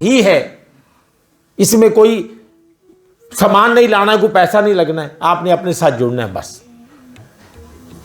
ही है, इसमें कोई सामान नहीं लाना है, कोई पैसा नहीं लगना है, आपने अपने साथ जुड़ना है बस।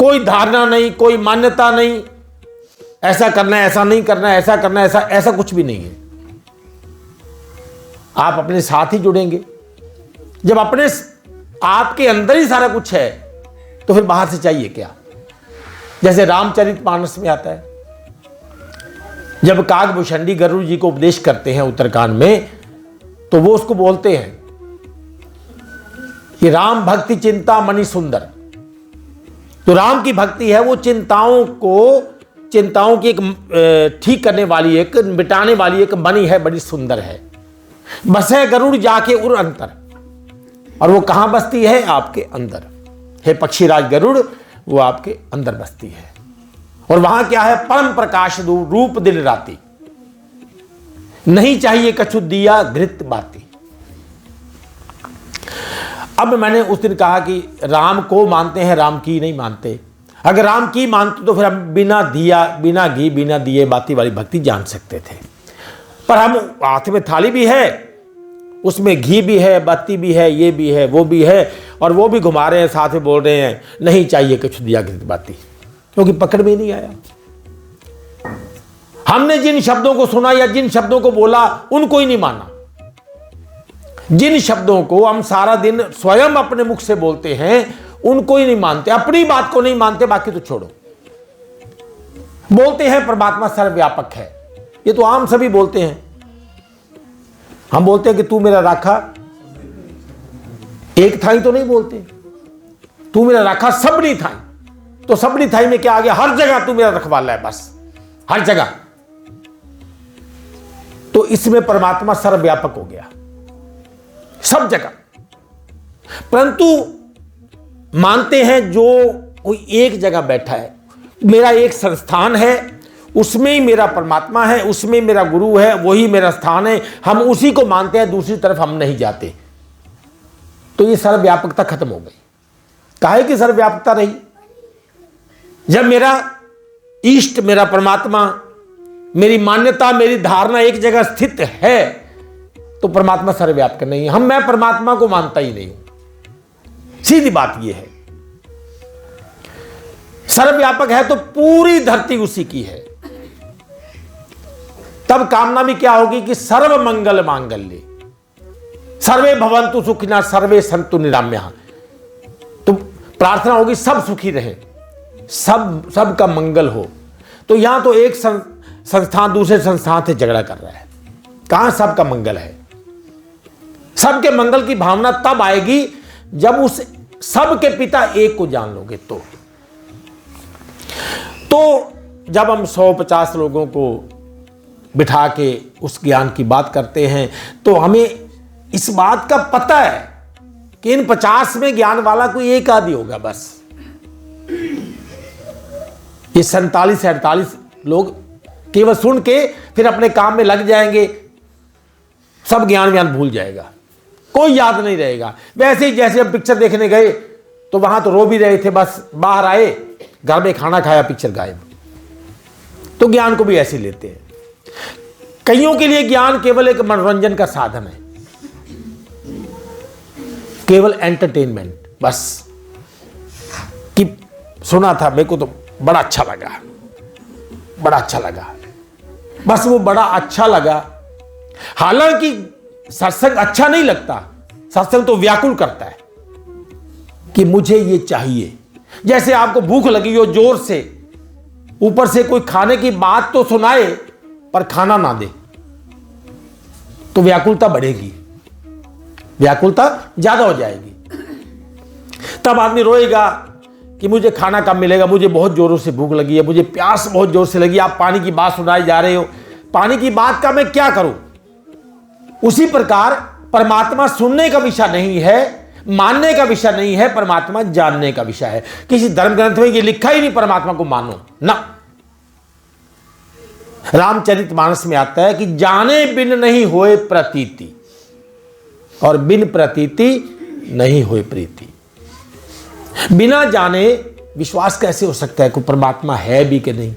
कोई धारणा नहीं, कोई मान्यता नहीं, ऐसा करना है, ऐसा नहीं करना है, ऐसा करना है, ऐसा कुछ भी नहीं है। आप अपने साथ ही जुड़ेंगे। जब अपने आपके अंदर ही सारा कुछ है तो फिर बाहर से चाहिए क्या। जैसे रामचरितमानस में आता है, जब काकभूषणी गरुड़ जी को उपदेश करते हैं उत्तरकांड में, तो वो उसको बोलते हैं कि राम भक्ति चिंता मणि सुंदर। तो राम की भक्ति है वो चिंताओं की एक ठीक करने वाली, एक मिटाने वाली एक मणि है, बड़ी सुंदर है। बसे गरुड़ जाके उर अंतर, और वो कहां बसती है? आपके अंदर। हे पक्षीराज गरुड़, वो आपके अंदर बसती है। और वहां क्या है? परम प्रकाश रूप दिन राती, नहीं चाहिए कछु दिया घृत बाती। अब मैंने उस दिन कहा कि राम को मानते हैं, राम की नहीं मानते। अगर राम की मानते तो फिर हम बिना दिया, बिना घी, बिना दिए बाती वाली भक्ति जान सकते थे। पर हम हाथ में थाली भी है, उसमें घी भी है, बत्ती भी है, ये भी है, वो भी है, और वो भी घुमा रहे हैं, साथ में बोल रहे हैं नहीं चाहिए कुछ दिया घृत बाती, क्योंकि पकड़ में नहीं आया। हमने जिन शब्दों को सुना या जिन शब्दों को बोला उनको ही नहीं माना। जिन शब्दों को हम सारा दिन स्वयं अपने मुख से बोलते हैं उनको ही नहीं मानते, अपनी बात को नहीं मानते, बाकी तो छोड़ो। बोलते हैं परमात्मा सर्वव्यापक है, ये तो आम सभी बोलते हैं। हम बोलते हैं कि तू मेरा राखा, एक थाई तो नहीं बोलते, तू मेरा राखा सबनी थाई। तो सबनी थाई में क्या आ गया? हर जगह तू मेरा रखवाला है, बस हर जगह। तो इसमें परमात्मा सर्वव्यापक हो गया, सब जगह। परंतु मानते हैं जो कोई एक जगह बैठा है, मेरा एक संस्थान है, उसमें ही मेरा परमात्मा है, उसमें मेरा गुरु है, वही मेरा स्थान है, हम उसी को मानते हैं, दूसरी तरफ हम नहीं जाते। तो ये सर्वव्यापकता खत्म हो गई। काहे की सर्वव्यापकता रही? जब मेरा इष्ट, मेरा परमात्मा, मेरी मान्यता, मेरी धारणा एक जगह स्थित है तो परमात्मा सर्वव्यापक नहीं है। मैं परमात्मा को मानता ही नहीं हूं, सीधी बात यह है। सर्वव्यापक है तो पूरी धरती उसी की है। तब कामना भी क्या होगी कि सर्व मंगल मांगल्ये सर्वे भवन्तु सुखिनः सर्वे सन्तु निरामयाः। तो प्रार्थना होगी सब सुखी रहे, सब का मंगल हो। तो यहां तो एक संस्थान दूसरे संस्थान से झगड़ा कर रहा है, कहां सबका मंगल है? सबके मंगल की भावना तब आएगी जब उस सब के पिता एक को जान लोगे। तो जब हम 150 लोगों को बिठा के उस ज्ञान की बात करते हैं तो हमें इस बात का पता है कि इन 50 में ज्ञान वाला कोई एक आदि होगा बस। ये 47-48 लोग केवल सुन के फिर अपने काम में लग जाएंगे, सब ज्ञान भूल जाएगा, कोई याद नहीं रहेगा। वैसे ही जैसे हम पिक्चर देखने गए तो वहां तो रो भी रहे थे, बस बाहर आए, घर में खाना खाया, पिक्चर गायब। तो ज्ञान को भी ऐसे लेते हैं। कईयों के लिए ज्ञान केवल एक मनोरंजन का साधन है, केवल एंटरटेनमेंट बस। कि सुना था, मेरे को तो बड़ा अच्छा लगा, बड़ा अच्छा लगा, बस वो बड़ा अच्छा लगा। हालांकि सत्संग अच्छा नहीं लगता, सत्संग तो व्याकुल करता है कि मुझे ये चाहिए। जैसे आपको भूख लगी हो जोर से, ऊपर से कोई खाने की बात तो सुनाए पर खाना ना दे, तो व्याकुलता बढ़ेगी, व्याकुलता ज्यादा हो जाएगी। तब आदमी रोएगा कि मुझे खाना कब मिलेगा, मुझे बहुत जोरों से भूख लगी है, मुझे प्यास बहुत जोर से लगी। आप पानी की बात सुनाए जा रहे हो, पानी की बात का मैं क्या करूं? उसी प्रकार परमात्मा सुनने का विषय नहीं है, मानने का विषय नहीं है, परमात्मा जानने का विषय है। किसी धर्म ग्रंथ में ये लिखा ही नहीं परमात्मा को मानो ना। रामचरितमानस में आता है कि जाने बिन नहीं होए प्रतीति, और बिन प्रतीति नहीं होए प्रीति। बिना जाने विश्वास कैसे हो सकता है कोई परमात्मा है भी कि नहीं?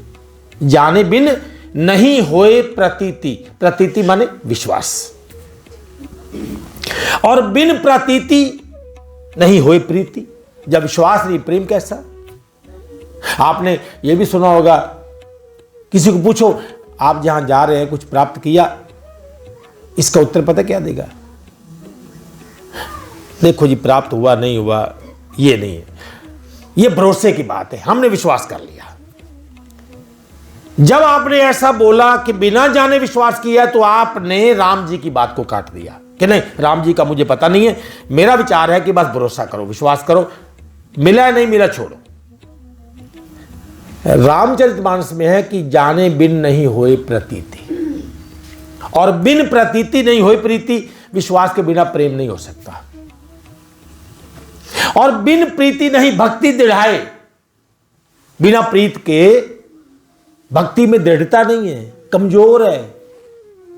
जाने बिन नहीं होए प्रतीति, प्रतीति माने विश्वास, और बिन प्रतीति नहीं होए प्रीति। जब विश्वास नहीं, प्रेम कैसा। आपने यह भी सुना होगा, किसी को पूछो आप जहां जा रहे हैं कुछ प्राप्त किया, इसका उत्तर पता क्या देगा? देखो जी, प्राप्त हुआ नहीं हुआ ये नहीं है, ये भरोसे की बात है, हमने विश्वास कर लिया। जब आपने ऐसा बोला कि बिना जाने विश्वास किया, तो आपने राम जी की बात को काट दिया कि नहीं, राम जी का मुझे पता नहीं है, मेरा विचार है कि बस भरोसा करो, विश्वास करो, मिला नहीं मिला छोड़ो। रामचरितमानस में है कि जाने बिन नहीं होए प्रतीति, और बिन प्रतीति नहीं होए प्रीति। विश्वास के बिना प्रेम नहीं हो सकता, और बिन प्रीति नहीं भक्ति दृढ़ाए। बिना प्रीत के भक्ति में दृढ़ता नहीं है, कमजोर है,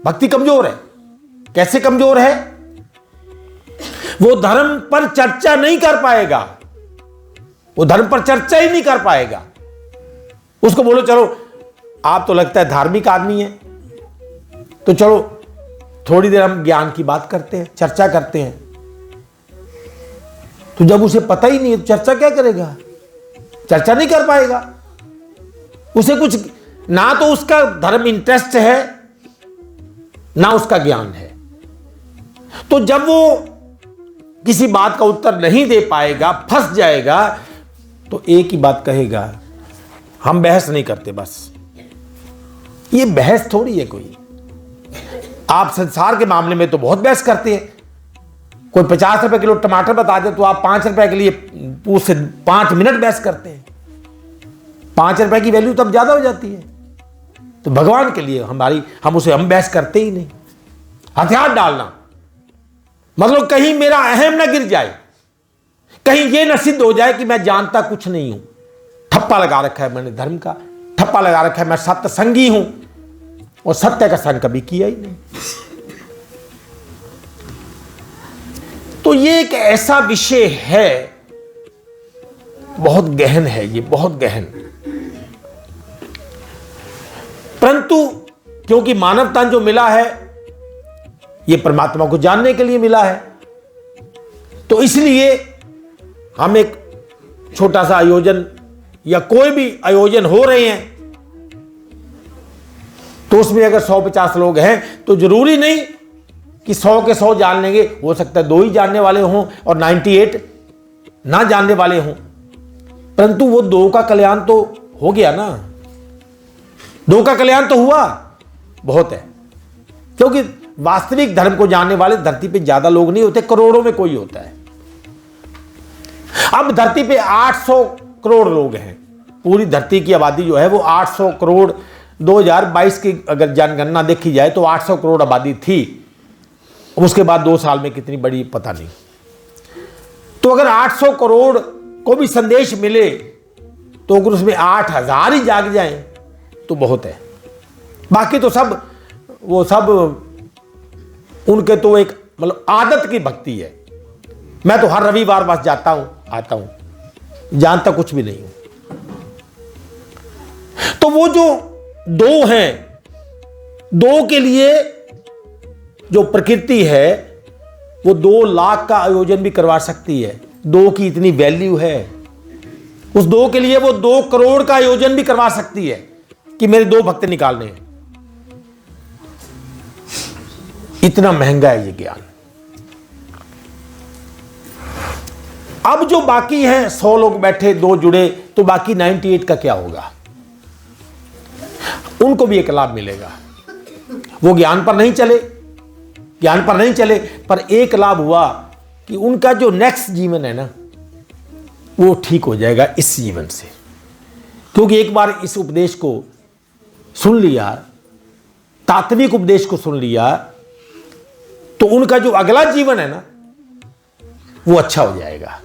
भक्ति कमजोर है। कैसे कमजोर है? वो धर्म पर चर्चा नहीं कर पाएगा, वो धर्म पर चर्चा ही नहीं कर पाएगा। उसको बोलो चलो, आप तो लगता है धार्मिक आदमी है, तो चलो थोड़ी देर हम ज्ञान की बात करते हैं, चर्चा करते हैं। तो जब उसे पता ही नहीं है तो चर्चा क्या करेगा? चर्चा नहीं कर पाएगा। उसे कुछ ना तो उसका धर्म इंटरेस्ट है, ना उसका ज्ञान है। तो जब वो किसी बात का उत्तर नहीं दे पाएगा, फंस जाएगा, तो एक ही बात कहेगा, हम बहस नहीं करते बस। ये बहस थोड़ी है कोई। आप संसार के मामले में तो बहुत बहस करते हैं। कोई 50 रुपए किलो टमाटर बता दे तो आप 5 रुपए के लिए उससे 5 मिनट बहस करते हैं। 5 रुपए की वैल्यू तब ज्यादा हो जाती है। तो भगवान के लिए हम बहस करते ही नहीं। हथियार डालना मतलब कहीं मेरा अहम ना गिर जाए, कहीं यह ना सिद्ध हो जाए कि मैं जानता कुछ नहीं हूं। ठप्पा लगा रखा है मैंने धर्म का, ठप्पा लगा रखा है मैं सत्य संगी हूं, और सत्य का संग कभी किया ही नहीं। तो ये एक ऐसा विषय है, बहुत गहन है, ये बहुत गहन। परंतु क्योंकि मानवता जो मिला है ये परमात्मा को जानने के लिए मिला है, तो इसलिए हम एक छोटा सा आयोजन या कोई भी आयोजन हो रहे हैं तो उसमें अगर 100-50 लोग हैं तो जरूरी नहीं कि 100 के 100 जान लेंगे। हो सकता है 2 ही जानने वाले हों और 98 ना जानने वाले हों, परंतु वो 2 का कल्याण तो हो गया ना। 2 का कल्याण तो हुआ, बहुत है। क्योंकि वास्तविक धर्म को जानने वाले धरती पे ज्यादा लोग नहीं होते, करोड़ों में कोई होता है। अब धरती पे 800 करोड़ लोग हैं। पूरी धरती की आबादी जो है वो 800 करोड़ 2022 की अगर जनगणना देखी जाए तो 800 करोड़ आबादी थी। उसके बाद 2 साल में कितनी बड़ी पता नहीं। तो अगर 800 करोड़ को भी संदेश मिले तो अगर उसमें 8000 ही जाग जाएं तो बहुत है। बाकी तो सब उनके तो एक मतलब आदत की भक्ति है। मैं तो हर रविवार बस जाता हूं, आता हूं, जानता कुछ भी नहीं हूं। तो वो जो 2 हैं, 2 के लिए जो प्रकृति है वो 2 लाख का आयोजन भी करवा सकती है। 2 की इतनी वैल्यू है, उस 2 के लिए वो 2 करोड़ का आयोजन भी करवा सकती है कि मेरे 2 भक्त निकालने हैं। इतना महंगा है ये ज्ञान। अब जो बाकी हैं 100 लोग बैठे, 2 जुड़े, तो बाकी 98 का क्या होगा? उनको भी एक लाभ मिलेगा। वो ज्ञान पर नहीं चले, पर एक लाभ हुआ कि उनका जो नेक्स्ट जीवन है ना वो ठीक हो जाएगा इस जीवन से। क्योंकि एक बार इस उपदेश को सुन लिया, तात्विक उपदेश को सुन लिया, तो उनका जो अगला जीवन है ना वो अच्छा हो जाएगा।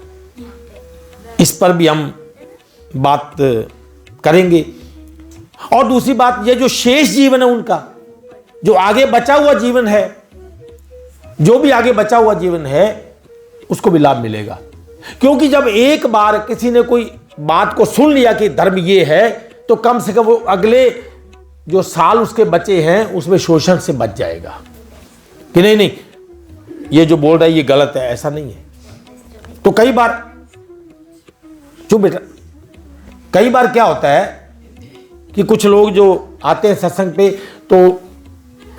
इस पर भी हम बात करेंगे। और दूसरी बात, ये जो शेष जीवन है उनका, जो आगे बचा हुआ जीवन है, जो भी आगे बचा हुआ जीवन है उसको भी लाभ मिलेगा। क्योंकि जब एक बार किसी ने कोई बात को सुन लिया कि धर्म ये है, तो कम से कम वो अगले जो साल उसके बचे हैं उसमें शोषण से बच जाएगा कि नहीं नहीं ये जो बोल रहा है ये गलत है, ऐसा नहीं है। तो कई बार चुप बेटा, कई बार क्या होता है कि कुछ लोग जो आते हैं सत्संग पे तो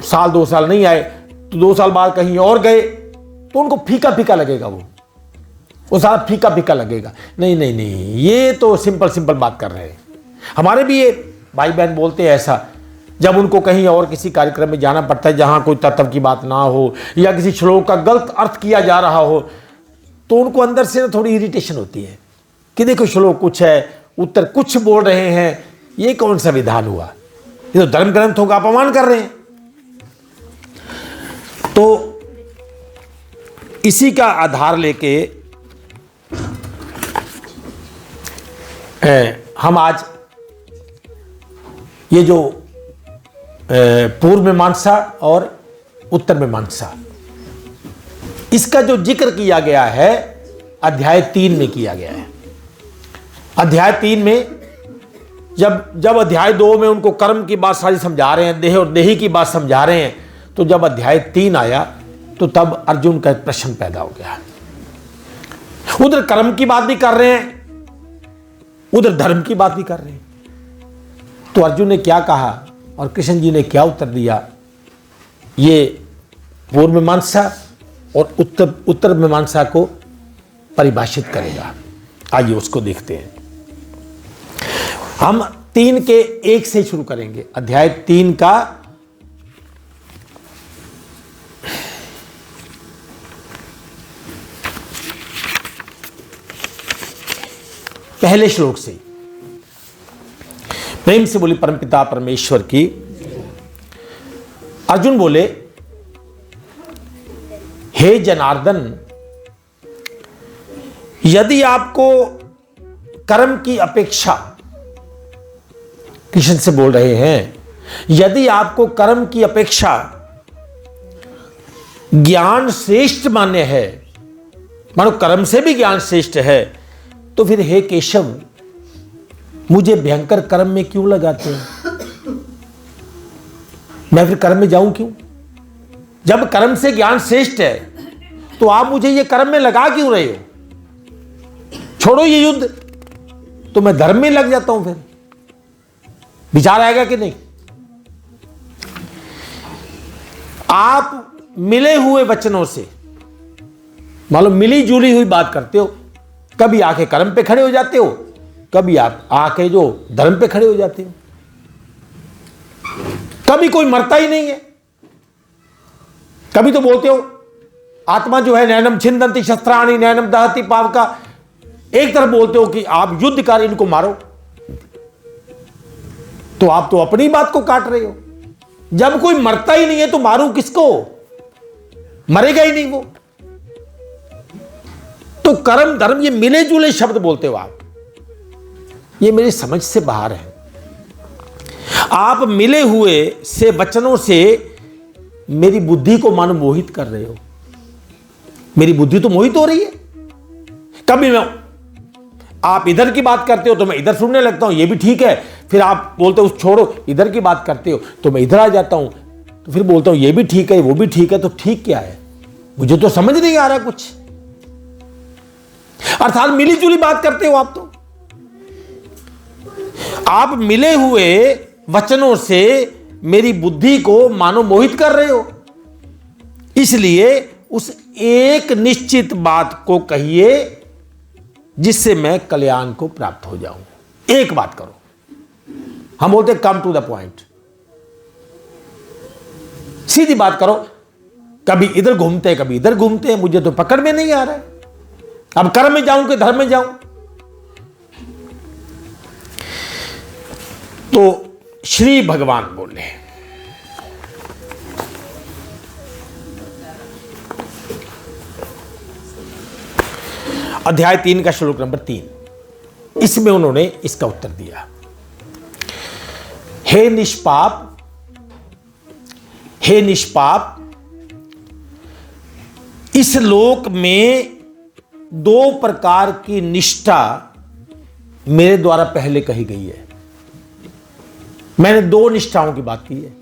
साल 2 साल नहीं आए, तो 2 साल बाद कहीं और गए तो उनको फीका फीका लगेगा, वो सारा फीका फीका लगेगा। नहीं नहीं नहीं, ये तो सिंपल बात कर रहे हैं। हमारे भी ये भाई बहन बोलते हैं ऐसा, जब उनको कहीं और किसी कार्यक्रम में जाना पड़ता है जहां कोई तत्व की बात ना हो या किसी श्लोक का गलत अर्थ किया जा रहा हो, तो उनको अंदर से ना थोड़ी इरिटेशन होती है कि देखो श्लोक कुछ है, उत्तर कुछ बोल रहे हैं, ये कौन सा विधान हुआ, ये तो धर्म ग्रंथों का अपमान कर रहे हैं। तो इसी का आधार लेके हम आज ये जो पूर्व मीमांसा और उत्तर मीमांसा, इसका जो जिक्र किया गया है अध्याय 3 में किया गया है। अध्याय 3 में जब अध्याय 2 में उनको कर्म की बात सारी समझा रहे हैं, देह और देही की बात समझा रहे हैं, तो जब अध्याय 3 आया तो तब अर्जुन का एक प्रश्न पैदा हो गया। उधर कर्म की बात भी कर रहे हैं, उधर धर्म की बात भी कर रहे हैं। तो अर्जुन ने क्या कहा और कृष्ण जी ने क्या उत्तर दिया, ये पूर्व मीमांसा और उत्तर मीमांसा को परिभाषित करेगा। आइए उसको देखते हैं। हम 3 के 1 से शुरू करेंगे। अध्याय 3 का पहले श्लोक से। प्रेम से बोली परमपिता परमेश्वर की। अर्जुन बोले, हे जनार्दन, यदि आपको कर्म की अपेक्षा, कृष्ण से बोल रहे हैं, यदि आपको कर्म की अपेक्षा ज्ञान श्रेष्ठ मान्य है, मानो कर्म से भी ज्ञान श्रेष्ठ है, तो फिर हे केशव मुझे भयंकर कर्म में क्यों लगाते हैं? मैं फिर कर्म में जाऊं क्यों? जब कर्म से ज्ञान श्रेष्ठ है तो आप मुझे ये कर्म में लगा क्यों रहे हो? छोड़ो ये युद्ध, तो मैं धर्म में लग जाता हूं। फिर विचार आएगा कि नहीं? आप मिले हुए वचनों से मालूम मिली जुली हुई बात करते हो, कभी आके कर्म पे खड़े हो जाते हो, कभी आप आके जो धर्म पे खड़े हो जाते हो। कभी कोई मरता ही नहीं है। कभी तो बोलते हो आत्मा जो है नैनम छिंदंती शस्त्राणि नैनम दहती पावका, एक तरफ बोलते हो कि आप युद्ध कर इनको मारो, तो आप तो अपनी बात को काट रहे हो। जब कोई मरता ही नहीं है तो मारूं किसको? मरेगा ही नहीं वो। तो कर्म धर्म ये मिले जुले शब्द बोलते हो आप, ये मेरी समझ से बाहर है। आप मिले हुए से वचनों से मेरी बुद्धि को मानो मोहित कर रहे हो। मेरी बुद्धि तो मोहित हो रही है। कभी मैं आप इधर की बात करते हो तो मैं इधर सुनने लगता हूं, ये भी ठीक है। फिर आप बोलते हो छोड़ो, इधर की बात करते हो तो मैं इधर आ जाता हूं, तो फिर बोलता हूं ये भी ठीक है वो भी ठीक है। तो ठीक क्या है? मुझे तो समझ नहीं आ रहा कुछ। अर्थात मिली जुली बात करते हो आप। तो आप मिले हुए वचनों से मेरी बुद्धि को मानो मोहित कर रहे हो। इसलिए उस एक निश्चित बात को कहिए जिससे मैं कल्याण को प्राप्त हो जाऊं। एक बात करो। हम बोलते कम टू द पॉइंट, सीधी बात करो। कभी इधर घूमते कभी इधर घूमते, मुझे तो पकड़ में नहीं आ रहा है। अब कर्म में जाऊं कि धर्म में जाऊं? तो श्री भगवान बोले, अध्याय 3 का श्लोक नंबर 3, इसमें उन्होंने इसका उत्तर दिया। हे निष्पाप, हे निष्पाप, इस लोक में 2 प्रकार की निष्ठा मेरे द्वारा पहले कही गई है। मैंने 2 निष्ठाओं की बात की है।